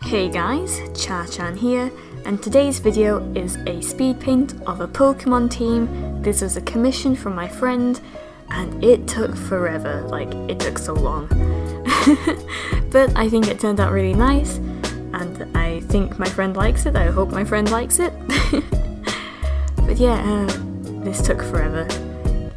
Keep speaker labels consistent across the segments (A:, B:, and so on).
A: Hey guys, Cha-chan here, and today's video is a speed paint of a Pokemon team. This was a commission from my friend, and it took forever, like it took so long. But I think it turned out really nice, and I think my friend likes it. I hope my friend likes it. But yeah, this took forever.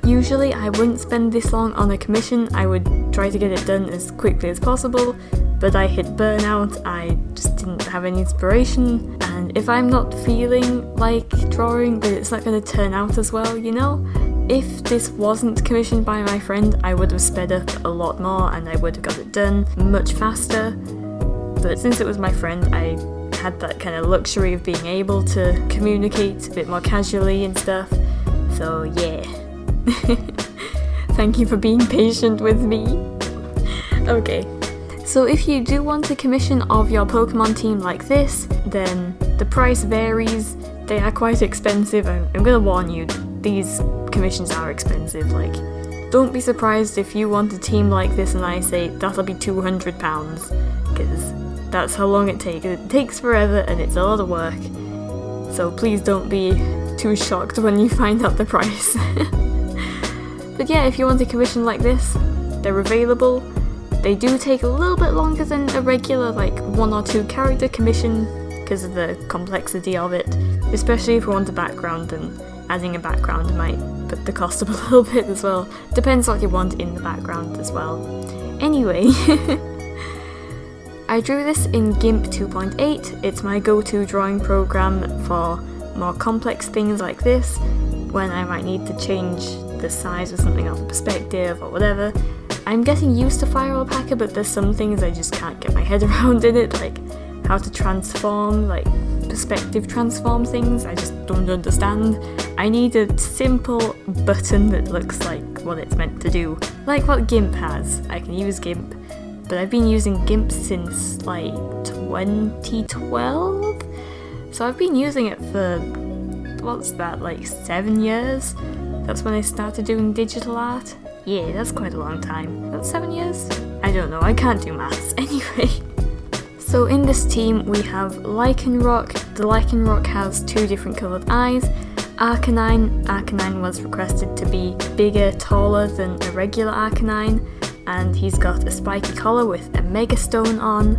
A: Usually I wouldn't spend this long on a commission. I would try to get it done as quickly as possible, but I hit burnout. I just didn't have any inspiration, and if I'm not feeling like drawing, then it's not going to turn out as well, you know? If this wasn't commissioned by my friend, I would have sped up a lot more and I would have got it done much faster. But since it was my friend, I had that kind of luxury of being able to communicate a bit more casually and stuff. So yeah. Thank you for being patient with me. Okay. So if you do want a commission of your Pokemon team like this, then the price varies. They are quite expensive. I'm gonna warn you, these commissions are expensive. Like, don't be surprised if you want a team like this and I say that'll be £200, because that's how long it takes. It takes forever and it's a lot of work. So please don't be too shocked when you find out the price. But yeah, if you want a commission like this, they're available. They do take a little bit longer than a regular, like, 1 or 2 character commission because of the complexity of it, especially if you want a background, and adding a background might put the cost up a little bit as well. Depends what you want in the background as well. Anyway, I drew this in GIMP 2.8. It's my go-to drawing program for more complex things like this, when I might need to change the size of something or the perspective or whatever. I'm getting used to Fire Alpaca, but there's some things I just can't get my head around in it, like how to transform, like perspective transform things. I just don't understand. I need a simple button that looks like what it's meant to do, like what GIMP has. I can use GIMP, but I've been using GIMP since like 2012, so I've been using it for, what's that, like 7 years? That's when I started doing digital art. Yeah, that's quite a long time. That's 7 years? I don't know, I can't do maths. Anyway. So in this team we have Lycanroc. The Lycanroc has 2 different coloured eyes. Arcanine. Arcanine was requested to be bigger, taller than a regular Arcanine, and he's got a spiky collar with a Mega Stone on.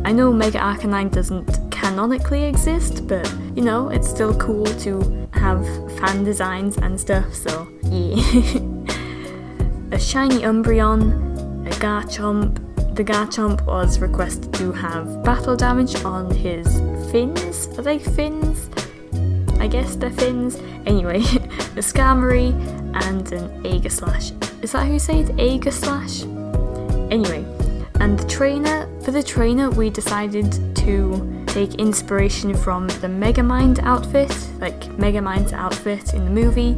A: I know Mega Arcanine doesn't canonically exist, but you know, it's still cool to have fan designs and stuff, so yeah. A shiny Umbreon, a Garchomp. The Garchomp was requested to have battle damage on his fins. Are they fins? I guess they're fins. Anyway, a Skarmory and an Aegislash. Is that how you say it? Aegislash? Anyway, and the trainer. For the trainer, we decided to take inspiration from the Megamind outfit, like Megamind's outfit in the movie,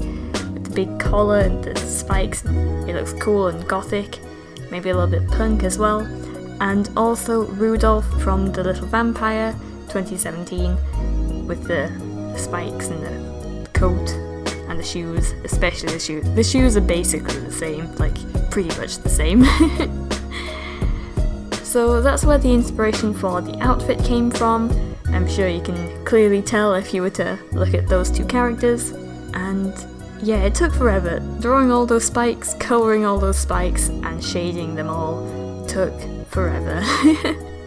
A: with the big collar and the spikes. It looks cool and gothic, maybe a little bit punk as well. And also Rudolph from The Little Vampire 2017, with the spikes and the coat and the shoes, especially the shoes. The shoes are basically the same, like pretty much the same. So that's where the inspiration for the outfit came from. I'm sure you can clearly tell if you were to look at those 2 characters. And yeah, it took forever. Drawing all those spikes, colouring all those spikes, and shading them all took forever.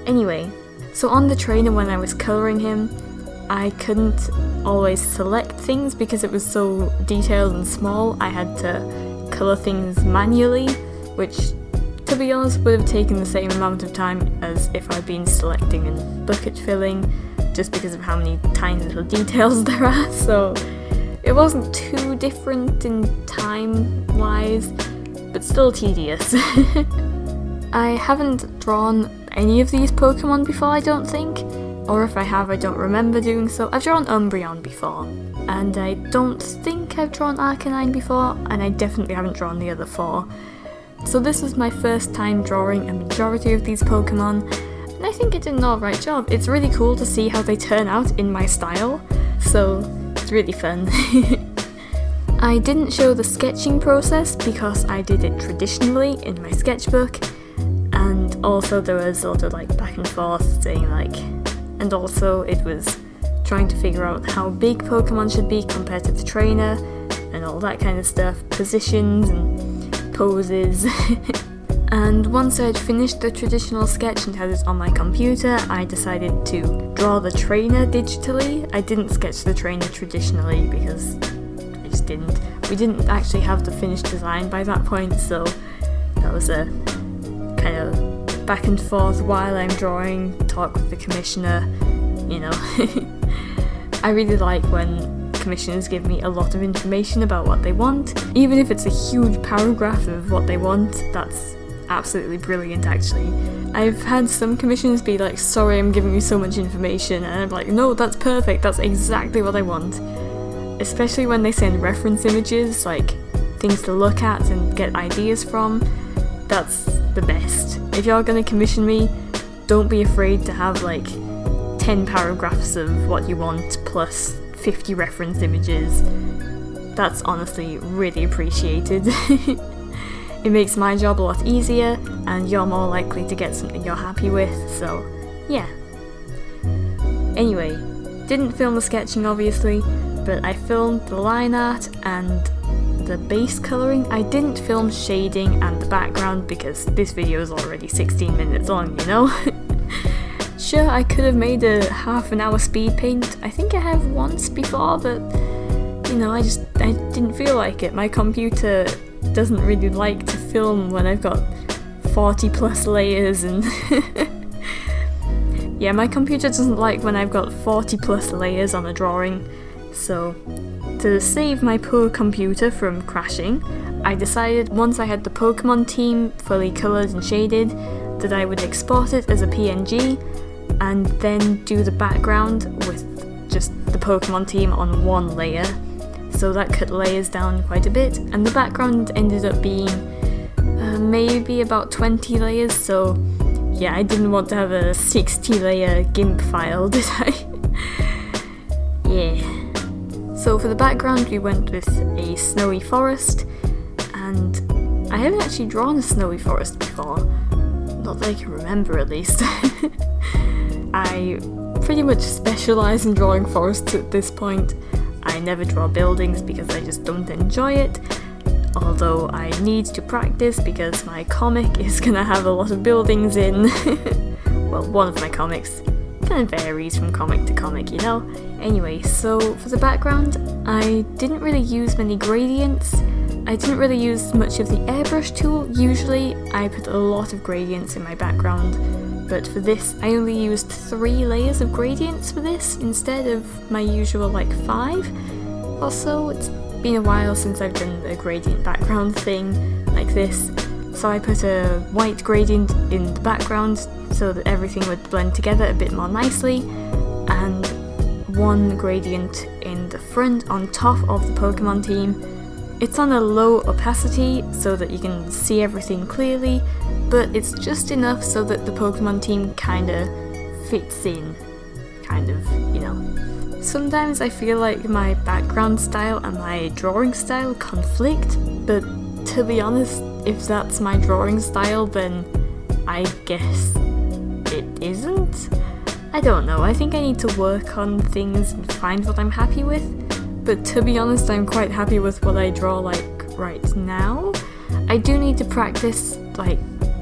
A: Anyway, so on the trainer, when I was colouring him, I couldn't always select things because it was so detailed and small. I had to colour things manually, which, to be honest, would have taken the same amount of time as if I'd been selecting and bucket filling, just because of how many tiny little details there are, so it wasn't too different in time-wise, but still tedious. I haven't drawn any of these Pokemon before, I don't think, or if I have, I don't remember doing so. I've drawn Umbreon before, and I don't think I've drawn Arcanine before, and I definitely haven't drawn the other 4. So this was my first time drawing a majority of these Pokemon, and I think I did an alright job. It's really cool to see how they turn out in my style, so it's really fun. I didn't show the sketching process because I did it traditionally in my sketchbook, and also there was a lot of like back and forth saying like and also it was trying to figure out how big Pokemon should be compared to the trainer, and all that kind of stuff, positions and poses. And once I had finished the traditional sketch and had it on my computer, I decided to draw the trainer digitally. I didn't sketch the trainer traditionally because I just didn't. We didn't actually have the finished design by that point, so that was a kind of back and forth while I'm drawing, talk with the commissioner, you know. I really like when commissioners give me a lot of information about what they want. Even if it's a huge paragraph of what they want, that's absolutely brilliant actually. I've had some commissioners be like, sorry I'm giving you so much information, and I'm like, no, that's perfect, that's exactly what I want. Especially when they send reference images, like things to look at and get ideas from, that's the best. If you're gonna commission me, don't be afraid to have like 10 paragraphs of what you want plus 50 reference images. That's honestly really appreciated. It makes my job a lot easier, and you're more likely to get something you're happy with, so yeah. Anyway, didn't film the sketching obviously, but I filmed the line art and the base colouring. I didn't film shading and the background because this video is already 16 minutes long, you know? Sure, I could have made a half an hour speed paint. I think I have once before, but you know, I didn't feel like it. My computer doesn't really like to film when I've got 40 plus layers and yeah, my computer doesn't like when I've got 40 plus layers on a drawing. So to save my poor computer from crashing, I decided once I had the Pokemon team fully coloured and shaded that I would export it as a PNG and then do the background with just the Pokemon team on one layer. So that cut layers down quite a bit, and the background ended up being maybe about 20 layers, so yeah, I didn't want to have a 60 layer GIMP file, did I? Yeah. So for the background we went with a snowy forest, and I haven't actually drawn a snowy forest before, not that I can remember at least. I pretty much specialise in drawing forests at this point. I never draw buildings because I just don't enjoy it, although I need to practice because my comic is gonna have a lot of buildings in. Well, one of my comics. Kind of varies from comic to comic, you know? Anyway, so for the background, I didn't really use many gradients. I didn't really use much of the airbrush tool. Usually I put a lot of gradients in my background, but for this I only used 3 layers of gradients for this instead of my usual like 5 or so. It's been a while since I've done a gradient background thing like this, so I put a white gradient in the background so that everything would blend together a bit more nicely, and 1 gradient in the front on top of the Pokemon team. It's on a low opacity so that you can see everything clearly, but it's just enough so that the Pokemon team kinda fits in, kind of, you know. Sometimes I feel like my background style and my drawing style conflict, but to be honest, if that's my drawing style, then I guess it isn't? I don't know, I think I need to work on things and find what I'm happy with, but to be honest, I'm quite happy with what I draw like right now. I do need to practice like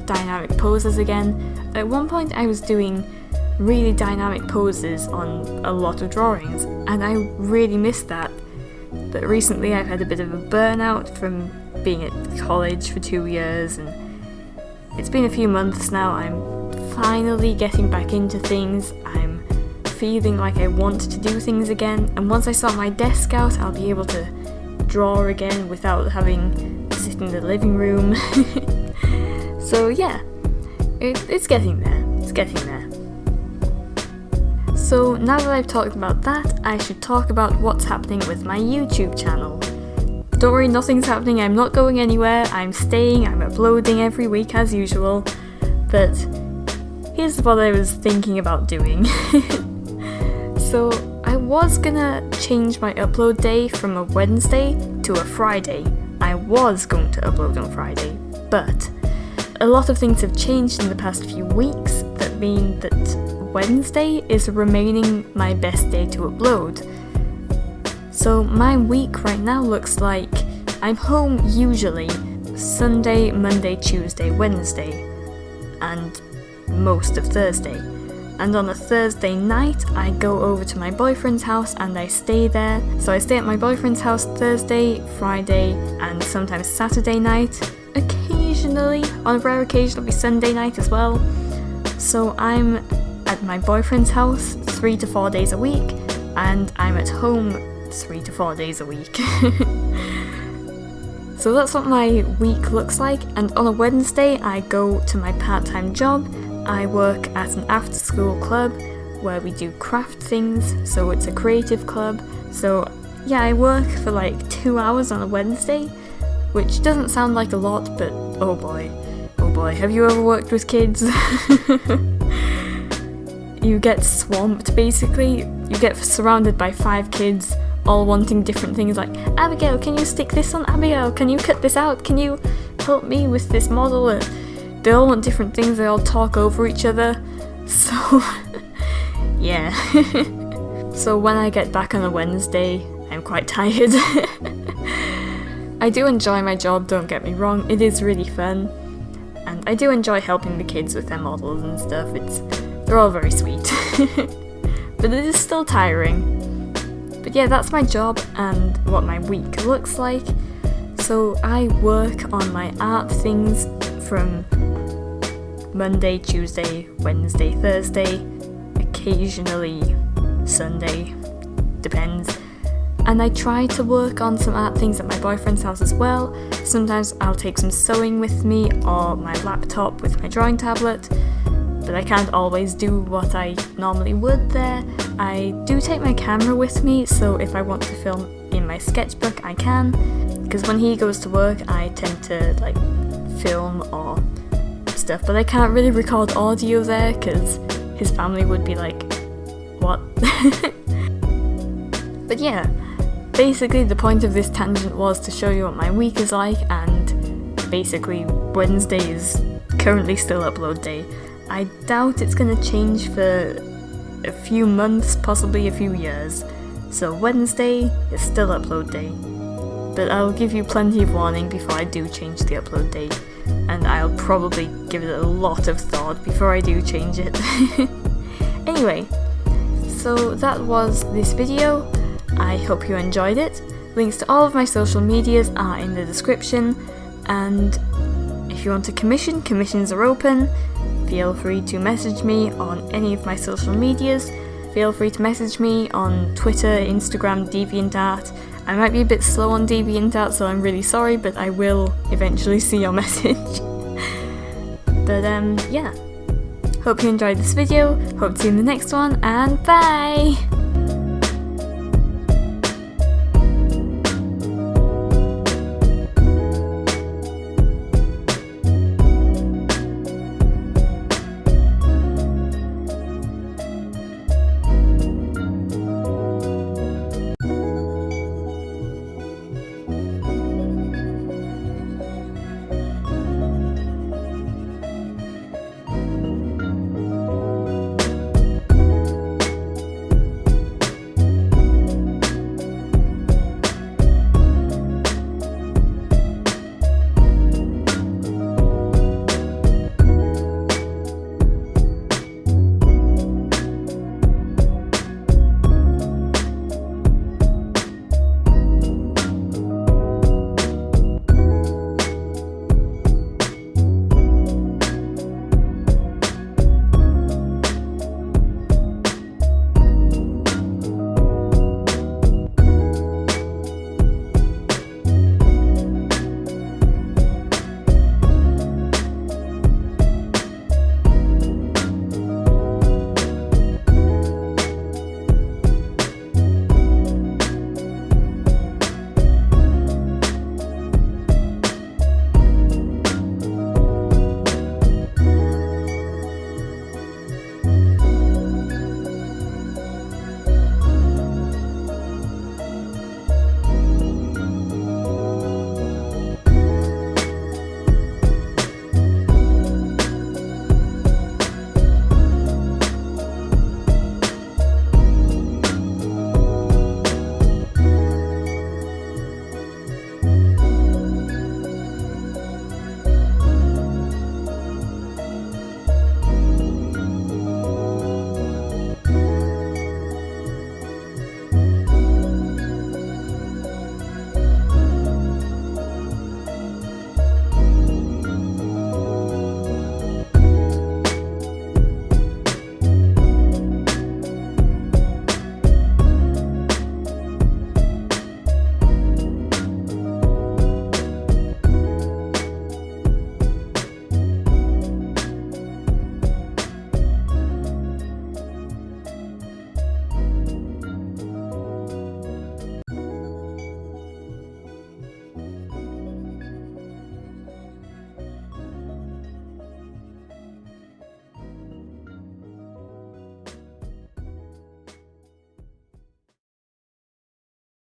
A: dynamic poses again. At one point I was doing really dynamic poses on a lot of drawings, and I really missed that. But recently I've had a bit of a burnout from being at college for 2 years, and it's been a few months now. I'm finally getting back into things. I'm feeling like I want to do things again, and once I sort my desk out I'll be able to draw again without having to sit in the living room. So yeah, it's getting there, it's getting there. So now that I've talked about that, I should talk about what's happening with my YouTube channel. Don't worry, nothing's happening, I'm not going anywhere, I'm staying, I'm uploading every week as usual, but here's what I was thinking about doing. So I was gonna change my upload day from a Wednesday to a Friday. I was going to upload on Friday, but a lot of things have changed in the past few weeks that mean that Wednesday is remaining my best day to upload. So my week right now looks like I'm home usually Sunday, Monday, Tuesday, Wednesday, and most of Thursday. And on a Thursday night, I go over to my boyfriend's house and I stay there. So I stay at my boyfriend's house Thursday, Friday, and sometimes Saturday night. Occasionally, on a rare occasion, it'll be Sunday night as well. So I'm at my boyfriend's house 3 to 4 days a week, and I'm at home 3 to 4 days a week. So that's what my week looks like, and on a Wednesday I go to my part-time job. I work at an after-school club where we do craft things, so it's a creative club. So yeah, I work for like 2 hours on a Wednesday, which doesn't sound like a lot, but oh boy, have you ever worked with kids? You get swamped basically. You get surrounded by 5 kids all wanting different things, like, Abigail, can you stick this on? Abigail, can you cut this out? Can you help me with this model? They all want different things, they all talk over each other, so yeah. So when I get back on a Wednesday, I'm quite tired. I do enjoy my job, don't get me wrong, it is really fun, and I do enjoy helping the kids with their models and stuff. They're all very sweet. But it is still tiring. But yeah, that's my job and what my week looks like. So I work on my art things from Monday, Tuesday, Wednesday, Thursday, occasionally Sunday, depends. And I try to work on some art things at my boyfriend's house as well. Sometimes I'll take some sewing with me or my laptop with my drawing tablet, but I can't always do what I normally would there. I do take my camera with me, so if I want to film in my sketchbook I can, because when he goes to work I tend to like film or stuff, but I can't really record audio there because his family would be like, what? But yeah, basically the point of this tangent was to show you what my week is like, and basically Wednesday is currently still upload day. I doubt it's gonna change for a few months, possibly a few years. So Wednesday is still upload day. But I'll give you plenty of warning before I do change the upload date, and I'll probably give it a lot of thought before I do change it. Anyway, so that was this video. I hope you enjoyed it. Links to all of my social medias are in the description, and if you want to commission, commissions are open. Feel free to message me on any of my social medias. Feel free to message me on Twitter, Instagram, DeviantArt. I might be a bit slow on DeviantArt, so I'm really sorry, but I will eventually see your message. But yeah. Hope you enjoyed this video, hope to see you in the next one, and bye!